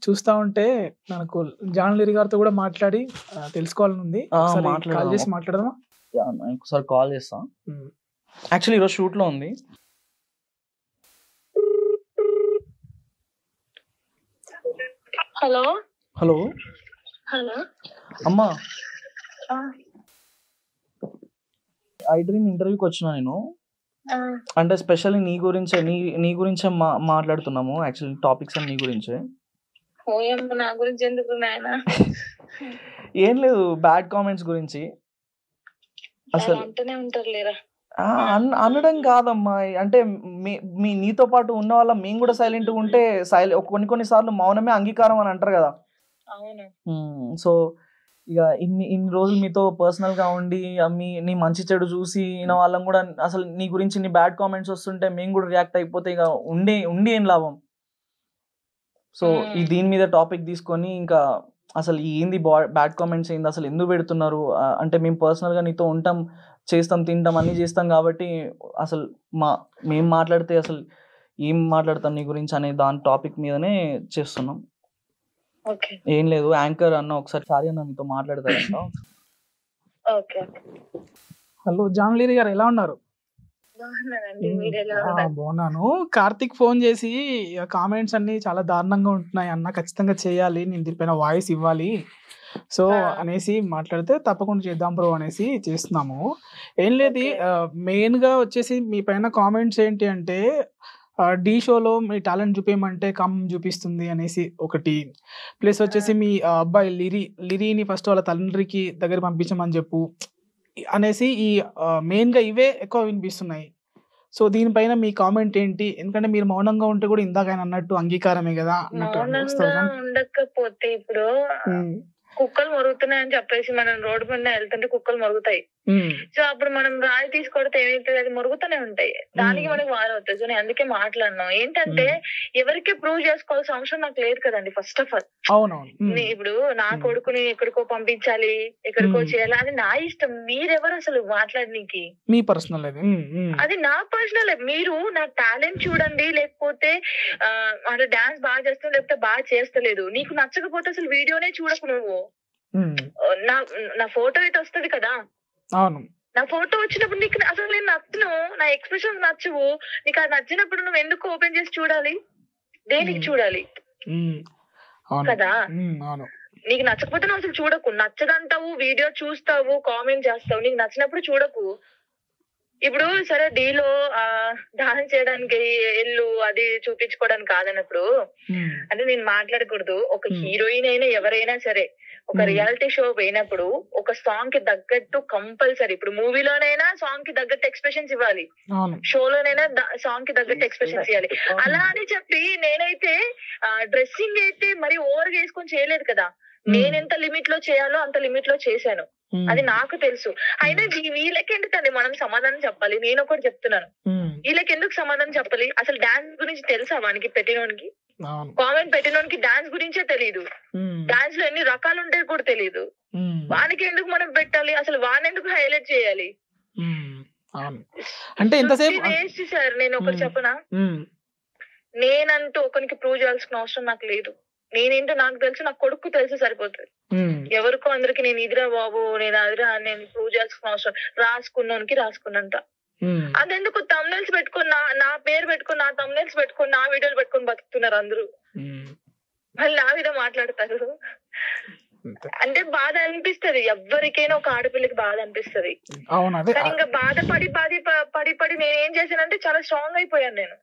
చూస్తా ఉంటే నాకు జాన్ లిరి గారితో కూడా మాట్లాడి తెలుసుకోవాలని ఉంది. ఒకసారి కాల్ మాట్లాడదాం. చేసి మాట్లాడదామా? ఒకసారి కాల్ చేస్తా. యాక్చువల్లీ ఈరోజు షూట్ లో ఉంది. హలో హలో హలో అమ్మా, ఐ డ్రీమ్ ఇంటర్వ్యూకి వచ్చిన నేను. అంటే స్పెషల్లీ నీ గురించే మాట్లాడుతున్నాము. యాక్చువల్లీ టాపిక్స్ అన్ని నీ గురించే. నా గురించి ఎందుకు నాయనా? ఏం లేదు, బ్యాడ్ కామెంట్స్ గురించి. అసలు అంటూనే ఉంటారు లేరా? అనడం కాదమ్మా, అంటే నీతో పాటు ఉన్న వాళ్ళ మేము కూడా సైలెంట్గా ఉంటే కొన్ని సార్లు మౌనమే అంగీకారం అని అంటారు కదా. అవును. సో ఇక ఇన్ని రోజులు మీతో పర్సనల్ గా ఉండి నీ మంచి చెడు చూసి వాళ్ళం కూడా అసలు నీ గురించి నీ బ్యాడ్ కామెంట్స్ వస్తుంటే మేము కూడా రియాక్ట్ అయిపోతే ఇక ఉండి ఏం లాభం. సో దీని మీద టాపిక్ తీసుకొని ఇంకా అసలు ఏంది బ్యాడ్ కామెంట్స్ ఏంది, అసలు ఎందుకు పెడుతున్నారు, అంటే మేము పర్సనల్ గా నీతో ఉంటాం, చేస్తాం, తింటాం, అన్ని చేస్తాం కాబట్టి అసలు మేము మాట్లాడితే అసలు ఏం మాట్లాడతాం నీ గురించి అనే దాని టాపిక్ మీదనే చేస్తున్నాం. ఏం లేదు, యాంకర్ అన్న ఒకసారి సారీ అన్న మీతో మాట్లాడతారంట. హలో జాన్ లిరి గారు, ఎలా ఉన్నారు? బాగున్నాను. కార్తిక్ ఫోన్ చేసి కామెంట్స్ అన్ని చాలా దారుణంగా ఉంటున్నాయి అన్న, ఖచ్చితంగా చేయాలి, నేను దీనిపైన వాయిస్ ఇవ్వాలి సో అనేసి మాట్లాడితే తప్పకుండా చేద్దాం బ్రో అనేసి చేస్తున్నాము. ఏం లేదు, మెయిన్ గా వచ్చేసి మీ పైన కామెంట్స్ ఏంటి అంటే ఢీ షోలో మీ టాలెంట్ చూపించమంటే కమ్ చూపిస్తుంది అనేసి ఒకటి, ప్లస్ వచ్చేసి మీ అబ్బాయి లిరిని ఫస్ట్ వాళ్ళ తండ్రికి దగ్గర పంపించమని చెప్పు అనేసి ఈ మెయిన్ గా ఇవే ఎక్కువ వినిపిస్తున్నాయి. సో దీనిపైన మీ కామెంట్ ఏంటి? ఎందుకంటే మీరు మౌనంగా ఉంటే కూడా ఇందాక ఆయన అన్నట్టు అంగీకారమే కదా ఉండకపోతే ఇప్పుడు కుక్కలు మొరుగుతున్నాయని చెప్పేసి మనం రోడ్డు మీద వెళ్తుంటే కుక్కలు మొరుగుతాయి. సో అప్పుడు మనం రాయి తీసుకొడితే ఏమైతుంది, అది మొరుగుతూనే ఉంటాయి, దానికి మనకి వారం అవుతుంది. సో నేను అందుకే మాట్లాడినాం. ఏంటంటే ఎవరికి ప్రూవ్ చేసుకోవాల్సిన అవసరం నాకు లేదు కదండి. ఫస్ట్ ఆఫ్ ఆల్ ఇప్పుడు నా కొడుకుని ఎక్కడికో పంపించాలి, ఎక్కడికో చేయాలి, అది నా ఇష్టం. మీరెవరు అసలు మాట్లాడనీకి? మీ పర్సనల్ అది నా పర్సనల్. మీరు నా టాలెంట్ చూడండి, లేకపోతే అంటే డాన్స్ బాగా చేస్తాను లేకపోతే బాగా చేస్తలేదు, నీకు నచ్చకపోతే అసలు వీడియోనే చూడకు. నువ్వు నా ఫోటో అయితే వస్తది కదా, నా ఫోటో వచ్చినప్పుడు నీకు అసలు నేను నచ్చను, నా ఎక్స్ప్రెషన్ నచ్చవు, నీకు అది నచ్చినప్పుడు నువ్వు ఎందుకు ఓపెన్ చేసి చూడాలి? దేనికి చూడాలి కదా? నీకు నచ్చకపోతే నువ్వు అసలు చూడకు. నచ్చదంటావు, వీడియో చూస్తావు, కామెంట్ చేస్తావు, నీకు నచ్చినప్పుడు చూడకు. ఇప్పుడు సరే డీలో డాన్స్ చేయడానికి ఎల్లు అది చూపించుకోవడానికి కాదన్నప్పుడు అంటే నేను మాట్లాడకూడదు. ఒక హీరోయిన్ అయినా ఎవరైనా సరే ఒక రియాలిటీ షో పోయినప్పుడు ఒక సాంగ్ కి తగ్గట్టు కంపల్సరీ, ఇప్పుడు మూవీలోనైనా సాంగ్ కి తగ్గట్టు ఎక్స్ప్రెషన్స్ ఇవ్వాలి, షోలోనైనా సాంగ్ కి తగ్గట్టు ఎక్స్ప్రెషన్స్ ఇవ్వాలి. అలా అని చెప్పి నేనైతే డ్రెస్సింగ్ అయితే మరి ఓవర్ గా వేసుకొని చేయలేదు కదా. నేనెంత లిమిట్ లో చేయాలో అంత లిమిట్ లో చేశాను, అది నాకు తెలుసు. అయినా వీళ్ళకి ఎందుకండి మనం సమాధానం చెప్పాలి? నేను ఒకటి చెప్తున్నాను, వీళ్ళకి ఎందుకు సమాధానం చెప్పాలి? అసలు డాన్స్ గురించి తెలుసా వానికి? పెట్టినోనికి, కామెంట్ పెట్టినోనికి డాన్స్ గురించే తెలియదు, డాన్స్ లో ఎన్ని రకాలు ఉంటాయి కూడా తెలియదు. వానికి ఎందుకు మనం పెట్టాలి? అసలు వానెందుకు హైలైట్ చేయాలి? అంటే ఎంతసేపు వేస్ట్ సార్. నేను ఒకటి చెప్పనా, నేనంటూ ఒకరికి ప్రూవ్ చేయాల్సిన అవసరం నాకు లేదు. నేనేంటో నాకు తెలుసు, నా కొడుకు తెలుసు, సరిపోతుంది. ఎవరికో అందరికి నేను ఇదిరా బాబు, నేను అదిరా నేను ప్రూవ్ చేయాల్సిన అవసరం, రాసుకున్నానికి రాసుకున్నంత. అదెందుకు తమ్నైల్స్ పెట్టుకుని నా పేరు పెట్టుకుని, నా తమ్నైల్స్ పెట్టుకుని, నా వీడియోలు పెట్టుకుని బతుకుతున్నారు అందరూ. మళ్ళీ నా మీద మాట్లాడతారు అంటే బాధ అనిపిస్తది. ఎవరికైనా ఒక ఆడపిల్లకి బాధ అనిపిస్తది. కానీ ఇంకా బాధపడి పడి పడి నేనేం చేశానంటే చాలా స్ట్రాంగ్ అయిపోయాను. నేను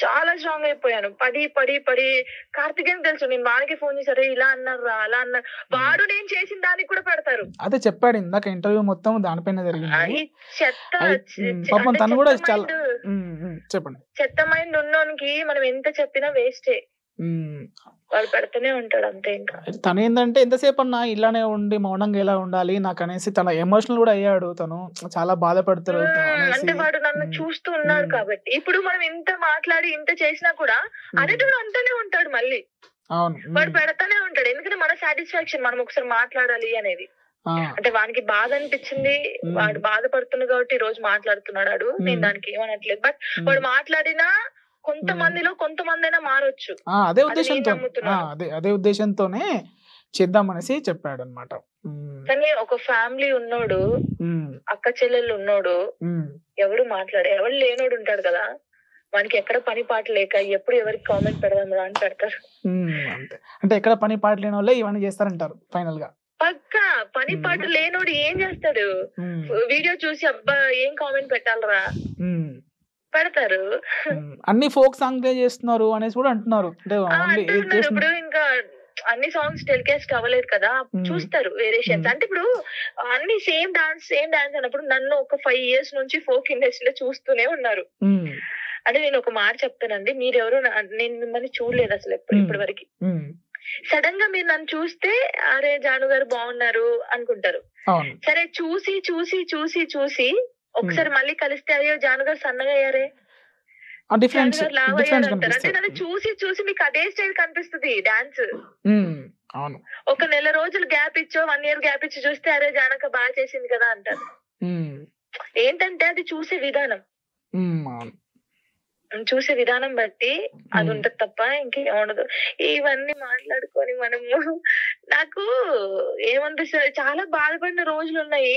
చాలా స్ట్రాంగ్ అయిపోయాను. పడి పడి పడి కార్తికేయన్ తెలుసు, నేను వాడికి ఫోన్ చేశారు, ఇలా అన్నారు అలా అన్నారు, వాడు నేను చేసిన దానికి కూడా పెడతారు. అదే చెప్పాడు ఇందాక ఇంటర్వ్యూ మొత్తం దానిపైన జరిగింది. చెత్త మైండ్ ఉన్నోనికి మనం ఎంత చెప్పినా వేస్టే, వాడు పెడుతూనే ఉంటాడు అంతే. ఇంకా తను ఏంటంటే ఎంతసేపు అన్నా ఇలానే ఉండి మౌనంగా ఎలా ఉండాలి నాకు అనేసి తన ఎమోషనల్ కూడా అయ్యాడు. తను చాలా బాధపడతారు అంటే వాడు నన్ను చూస్తూ ఉన్నాడు కాబట్టి. ఇప్పుడు మనం ఇంత మాట్లాడి ఇంత చేసినా కూడా అనేటప్పుడు అంటూనే ఉంటాడు మళ్ళీ. వాడు పెడతానే ఉంటాడు, ఎందుకంటే మన సాటిస్ఫాక్షన్, మనం ఒకసారి మాట్లాడాలి అనేది. అంటే వానికి బాధ అనిపించింది, వాడు బాధపడుతున్నాడు కాబట్టి ఈ రోజు మాట్లాడుతున్నాడు. నేను దానికి ఏమనట్లేదు. బట్ వాడు మాట్లాడినా కొంతమందిలో కొంతమందైనా మారొచ్చు. అదే అది నేను ఉద్దేశంతో నమ్ముతున్నాను. అదే ఉద్దేశంతోనే చేద్దామనేసి చెప్పాడు అనమాట. కానీ ఒక ఫ్యామిలీ ఉన్నోడు, అక్క చెల్లెళ్ళు ఉన్నోడు ఎవడు లేనోడు ఉంటాడు కదా, మనకి ఎక్కడ పని పాట లేక ఎప్పుడు ఎవరికి కామెంట్ పెడదాం రా అని పెడతారు. అంతే. అంటే ఎక్కడ పని పాట లేని వాళ్ళే ఇవన్నీ చేస్తారంటారు ఫైనల్ గా. పక్కా పని పాట లేనోడు ఏం చేస్తాడు, వీడియో చూసి అబ్బా ఏం కామెంట్ పెట్టాలరా పెడతారు. అన్ని ఫోక్ సాంగ్ ప్లే చేస్తున్నారు అనేసి కూడా అంటున్నారు. ఇప్పుడు ఇంకా అన్ని సాంగ్స్ టెలికాస్ట్ అవ్వలేదు కదా, చూస్తారు వేరియేషన్స్. అంటే ఇప్పుడు అన్ని సేమ్ డాన్స్ అన్నప్పుడు నన్ను ఒక 5 years నుంచి ఫోక్ ఇండస్ట్రీలో చూస్తూనే ఉన్నారు. అంటే నేను ఒక మాట చెప్తానండి, మీరెవరు, నేను మిమ్మల్ని చూడలేదు అసలు ఇప్పటి వరకు. సడన్ గా మీరు నన్ను చూస్తే అరే జాను గారు బాగున్నారు అనుకుంటారు. సరే చూసి చూసి చూసి చూసి ఒకసారి మళ్ళీ కలిస్తే అయ్యో జాను గారు సన్నగా అయ్యారే, లావ్ అయ్యారు అంటారు. అంటే నన్ను చూసి చూసి మీకు అదే స్టైల్ కనిపిస్తుంది డాన్స్. ఒక నెల రోజులు గ్యాప్ ఇచ్చో 1 year గ్యాప్ ఇచ్చి చూస్తే అరే జానక బాగా చేసింది కదా అంటారు. ఏంటంటే అది చూసే విధానం బట్టి అది ఉంటది తప్ప ఇంకేం ఉండదు. ఇవన్నీ మాట్లాడుకొని మనము, నాకు ఏమనిపిస్తుంది, చాలా బాధపడిన రోజులు ఉన్నాయి.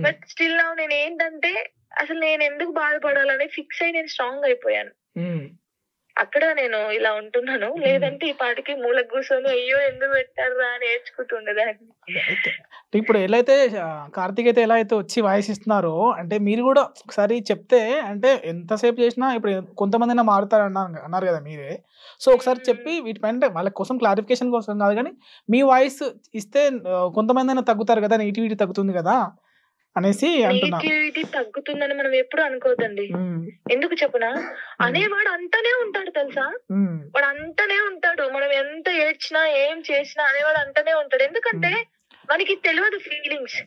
బట్ స్టిల్ నా నేను ఏంటంటే అసలు నేను ఎందుకు బాధపడాలని ఫిక్స్ అయి నేను స్ట్రాంగ్ అయిపోయాను. అక్కడ నేను ఇలా ఉంటున్నాను. లేదంటే ఈ పాటికి మూల కూర్చొని అయ్యో ఎందుకు పెట్టారా అని నేర్చుకుంటుండేదాన్ని. ఇప్పుడు ఎలా అయితే కార్తీక్ అయితే ఎలా అయితే వచ్చి వాయిస్ ఇస్తున్నారో, అంటే మీరు కూడా ఒకసారి చెప్తే, అంటే ఎంతసేపు చేసినా ఇప్పుడు కొంతమంది అయినా మారుతారు అన్నారు కదా మీరే. సో ఒకసారి చెప్పి వీటిపైన వాళ్ళ కోసం క్లారిఫికేషన్ కోసం కాదు కానీ మీ వాయిస్ ఇస్తే కొంతమంది అయినా తగ్గుతారు కదా, నెగిటివిటీ తగ్గుతుంది కదా అనేసి అంటున్నా. నెగిటివిటీ తగ్గుతుందని మనం ఎప్పుడు అనుకోవద్దండి. ఎందుకు చెప్పనా, అనేవాడు అంటనే ఉంటాడు తెలుసా, వాడు అంటనే ఉంటాడు. మనం ఎంత ఏడ్చినా ఏం చేసినా అనేవాడు అంటనే ఉంటాడు. ఎందుకంటే వానికి తెలియదు ఫీలింగ్స్,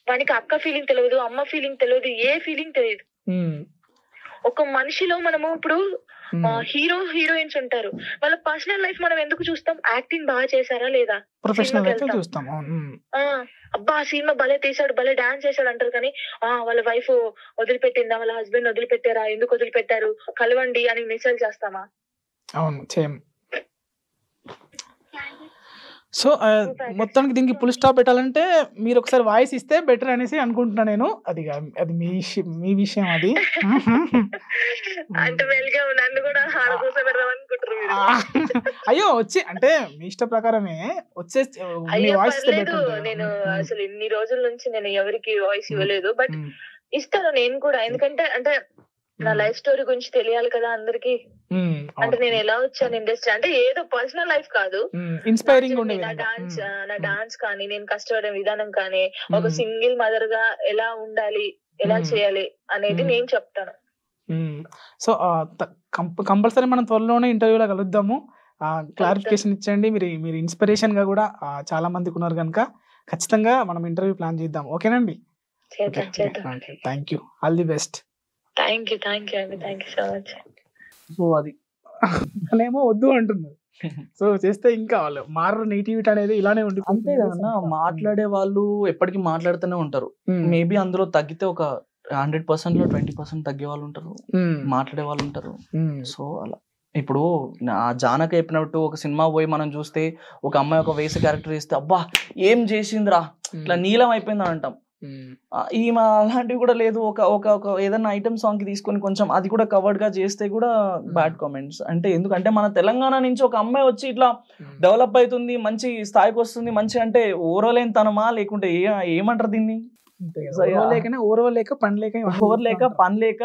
వానికి అక్క ఫీలింగ్ తెలియదు, అమ్మ ఫీలింగ్ తెలియదు, ఏ ఫీలింగ్ తెలియదు. ఒక మనిషిలో మనము ఇప్పుడు హీరోయిన్స్ ఉంటారు, వాళ్ళ పర్సనల్ లైఫ్ మనం ఎందుకు చూస్తాం, యాక్టింగ్ బాగా చేశారా లేదా, ప్రొఫెషనల్ లైఫ్ చూస్తాం. అబ్బా ఆ సినిమా భలే తీసాడు, భలే డాన్స్ చేశాడు అంటారు. కానీ వాళ్ళ వైఫ్ వదిలిపెట్టిందా, వాళ్ళ హస్బెండ్ వదిలిపెట్టారా, ఎందుకు వదిలిపెట్టారు, కలవండి అని మెసేజ్ చేస్తామా? అవును, సేమ్. సో మొత్తానికి దీనికి ఫుల్ స్టాప్ పెట్టాలంటే మీరు ఒకసారి వాయిస్ ఇస్తే బెటర్ అనేసి అనుకుంటున్నా నేను. అది మీ విషయం అది. అంటే నన్ను కూడా అయ్యో వచ్చి అంటే మీ ఇష్ట ప్రకారమే వచ్చే వాయిస్ ఇస్తే బెటర్. నేను అసలు ఇన్ని రోజుల నుంచి నేను ఎవరికి వాయిస్ ఇవ్వలేదు, బట్ ఇస్తాను నేను కూడా. ఎందుకంటే అంటే నా లైఫ్ స్టోరీ గురించి తెలియాలి కదా అందరికి. అంటే నేను ఎలా వచ్చాను ఇండస్ట్రీ, అంటే ఏదో పర్సనల్ లైఫ్ కాదు, ఇన్స్పైరింగ్ నా డాన్స్ కానీ నేను కష్టపడే విధానం కానీ ఒక సింగిల్ మదర్ గా ఎలా ఉండాలి, ఎలా చేయాలి అనేది నేను చెప్తాను. సో కంపల్సరీ మనం త్వరలోనే ఇంటర్వ్యూలో కలుద్దాము. క్లారిఫికేషన్ ఇచ్చండి. మీరు ఇన్స్పిరేషన్ గా కూడా చాలా మందికి ఉన్నారు కనుక ఖచ్చితంగా మనం ఇంటర్వ్యూ ప్లాన్ చేద్దాం. ఓకేనండి? Thank you, all the best. Thank you అండి, thank you so much. So అది ఏమో వద్దు అంటున్నారు. సో చేస్తే ఇంకా వాళ్ళు మారరు, నెగిటివిటీ అనేది ఇలానే ఉంది. అంతే కదా, మాట్లాడే వాళ్ళు ఎప్పటికీ మాట్లాడుతూనే ఉంటారు. మేబీ అందులో తగ్గితే ఒక 100%లో 20% తగ్గే వాళ్ళు ఉంటారు, మాట్లాడే వాళ్ళు ఉంటారు. సో అలా ఇప్పుడు జానక చెప్పినట్టు ఒక సినిమా పోయి మనం చూస్తే ఒక అమ్మాయి ఒక వేసే క్యారెక్టర్ ఇస్తే అబ్బా ఏం చేసిందిరా, ఇట్లా నీలం అయిపోయింది అని అంటాం. ఈమె అలాంటివి కూడా లేదు. ఒక ఏదైనా ఐటమ్ సాంగ్ కి తీసుకొని కొంచెం అది కూడా కవర్డ్ గా చేస్తే కూడా బ్యాడ్ కామెంట్స్. అంటే ఎందుకంటే మన తెలంగాణ నుంచి ఒక అమ్మాయి వచ్చి ఇట్లా డెవలప్ అవుతుంది, మంచి స్థాయికి వస్తుంది, మంచి అంటే ఓరలేని తనమా లేకుంటే ఏమంటారు దీన్ని, ఓరవలేక పని లేక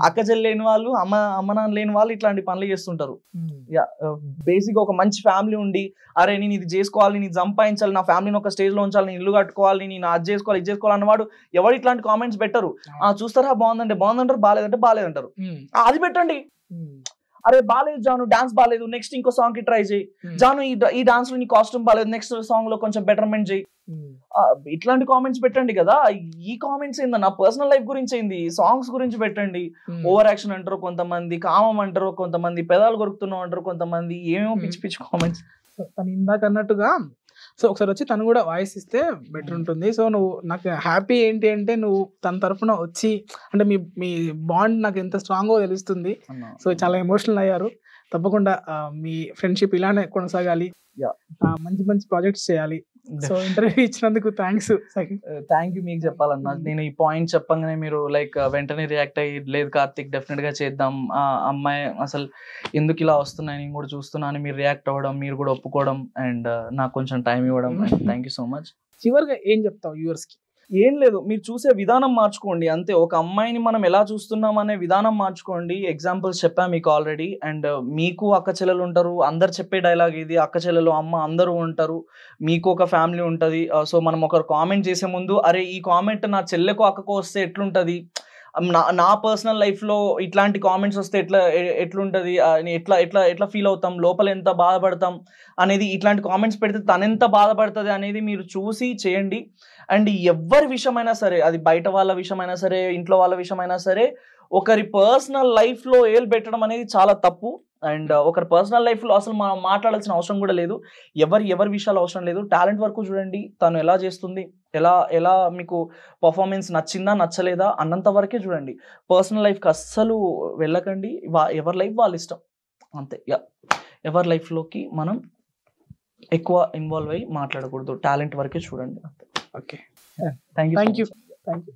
అక్క చెల్లేని వాళ్ళు, అమ్మ నాన్న లేని వాళ్ళు ఇట్లాంటి పనులు చేస్తుంటారు. బేసిక్ ఒక మంచి ఫ్యామిలీ ఉండి అరే నేను ఇది చేసుకోవాలి, నేను సంపాదించాలి, నా ఫ్యామిలీని ఒక స్టేజ్ లో ఉంచాలి, నేను ఇల్లు కట్టుకోవాలి, నేను అది చేసుకోవాలి ఇది చేసుకోవాలి అన్నవాడు ఎవరు ఇట్లాంటి కామెంట్స్ పెట్టరు. చూస్తారా బాగుందంటే బాగుందంటారు, బాగాలేదంటే బాగాలేదంటారు. అది పెట్టండి. అరే బాలేదు జాను, డాన్స్ బాగాలేదు, నెక్స్ట్ ఇంకో సాంగ్ కి ట్రై చేయి. జాను ఈ డాన్స్ లో నీ కాస్ట్యూమ్ బాగాలేదు, నెక్స్ట్ సాంగ్ లో కొంచెం బెటర్మెంట్ చేయి. ఇట్లాంటి కామెంట్స్ పెట్టండి కదా. ఈ కామెంట్స్ ఏందన్నా పర్సనల్ లైఫ్ గురించి ఏంది, సాంగ్స్ గురించి పెట్టండి. ఓవర్ యాక్షన్ అంటారు కొంతమంది, కామం అంటారు కొంతమంది, పెదాలు కొరుకుతున్నాం అంటారు కొంతమంది, ఏమేమో పిచ్చి పిచ్చి కామెంట్స్. తను ఇందాక అన్నట్టుగా సో ఒకసారి వచ్చి తను కూడా వాయిస్ ఇస్తే బెటర్ ఉంటుంది. సో నువ్వు నాకు హ్యాపీ ఏంటి అంటే నువ్వు తన తరఫున వచ్చి అంటే మీ బాండ్ నాకు ఎంత స్ట్రాంగో తెలుస్తుంది. సో చాలా ఎమోషనల్ అయ్యారు. తప్పకుండా మీ ఫ్రెండ్షిప్ ఇలానే కొనసాగాలి, మంచి మంచి ప్రాజెక్ట్స్ చేయాలి. సో ఇంటర్వ్యూ ఇచ్చినందుకు థ్యాంక్స్. Thank you. మీకు చెప్పాలన్నా నేను ఈ పాయింట్ చెప్పగానే మీరు లైక్ వెంటనే రియాక్ట్ అయ్యి లేదు కార్తిక్ డెఫినెట్ గా చేద్దాం, ఆ అమ్మాయి అసలు ఎందుకు ఇలా వస్తున్నాయి నేను కూడా చూస్తున్నాను మీరు రియాక్ట్ అవ్వడం, మీరు కూడా ఒప్పుకోవడం అండ్ నాకు కొంచెం టైం ఇవ్వడం. Thank you so much. చివరిగా ఏం చెప్తావు వ్యూవర్స్ కి? ఏం లేదు, మీరు చూసే విధానం మార్చుకోండి అంతే. ఒక అమ్మాయిని మనం ఎలా చూస్తున్నాం అనే విధానం మార్చుకోండి. ఎగ్జాంపుల్స్ చెప్పా మీకు ఆల్రెడీ. అండ్ మీకు అక్క చెల్లెలు ఉంటారు, అందరు చెప్పే డైలాగ్ ఇది, అక్క చెల్లెలు అమ్మ అందరూ ఉంటారు, మీకు ఒక ఫ్యామిలీ ఉంటుంది. సో మనం ఒకరు కామెంట్ చేసే ముందు అరే ఈ కామెంట్ నా చెల్లెకు అక్కకు వస్తే ఎట్లుంటుంది, నా పర్సనల్ లైఫ్లో ఇట్లాంటి కామెంట్స్ వస్తే ఎట్లుంటుంది, ఎట్లా ఎట్లా ఎట్లా ఫీల్ అవుతాం, లోపల ఎంత బాధపడతాం అనేది, ఇట్లాంటి కామెంట్స్ పెడితే తనెంత బాధపడుతుంది అనేది మీరు చూసి చేయండి. అండ్ ఎవరి విషయమైనా సరే, అది బయట వాళ్ళ విషయమైనా సరే, ఇంట్లో వాళ్ళ విషయమైనా సరే, ఒకరి పర్సనల్ లైఫ్లో ఏలు పెట్టడం అనేది చాలా తప్పు. అండ్ ఒకరి పర్సనల్ లైఫ్లో అసలు మనం మాట్లాడాల్సిన అవసరం కూడా లేదు. ఎవరి విషయాలు అవసరం లేదు. టాలెంట్ వరకు చూడండి, తను ఎలా చేస్తుంది, ఎలా మీకు పర్ఫార్మెన్స్ నచ్చిందా నచ్చలేదా అన్నంత వరకే చూడండి. పర్సనల్ లైఫ్కి అస్సలు వెళ్ళకండి. ఎవరి లైఫ్ వాళ్ళ ఇష్టం అంతే. ఎవరి లైఫ్లోకి మనం ఎక్కువ ఇన్వాల్వ్ అయ్యి మాట్లాడకూడదు. టాలెంట్ వరకే చూడండి అంతే. Okay, thank you. Thank you.